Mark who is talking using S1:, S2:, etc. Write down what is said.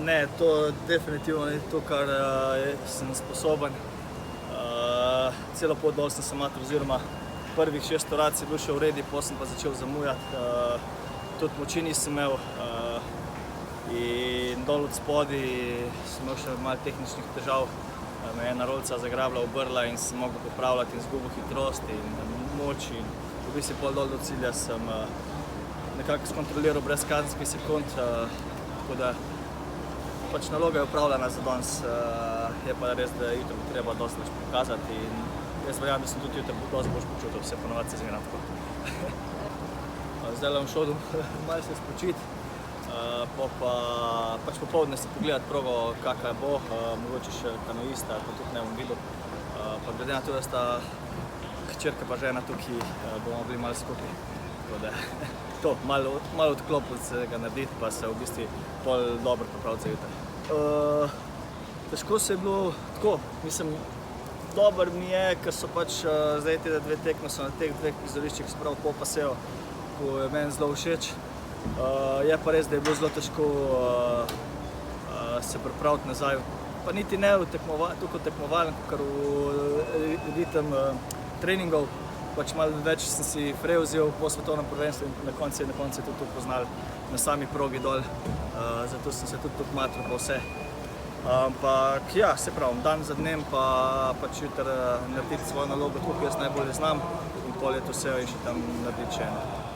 S1: Ne, to definitivno ni to, kar sem sposoben. Celo pot dol sem se matril, oziroma prvih 6 oracij je bil še v redu, potem sem pa začel zamujati. Tudi moči nisem imel in dol od spodaj sem imel še malo tehničnih težav. Me je ena rolca zagrabila, obrla in sem mogel popravljati in izgubil hitrost in moč. In v bistvu pol dol do cilja sem nekako skontroliral brez kazenskih sekund. Tako da pač naloga je upravljena za danes. Je pa res, da jutro bo treba dosti več pokazati in jaz verjamem, da sem tudi jutro dosti boljše počutil, vse ponovadi se zmeram tako. Zdaj bom šel malo se spočiti, pa pač popoldne se pogledati progo, kakva bo, mogoče še kanoista, pa tudi ne bom videl. Pa glede na to, da sta hčerka pa žena tukaj, bomo bili malo skupaj. Tako da to, malo odklopiti se ga narediti, pa se v bistvu pol dobro pripraviti za jutri. Težko se je bilo tako, mislim, dober mi je, ker so pač zdaj te 2 tekme so na teh 2 prizoriščih, se pravi pol paseo, ko je meni zelo všeč. Je pa res, da je bilo zelo težko se pripraviti nazaj, pa niti ne tukaj tekmovalen, kakor v ritem treningov. Pač malo več sem si frejo vzel po svetovnem prvenstvu in na koncu je tudi to poznal na sami progi dol, zato sem se tudi tukaj matril pa vse. Ampak ja, se pravim, dan za dnem pa pač jutri narediti svojo nalogo, tako jaz najbolje znam in pol je to vse in še tam narediti še eno.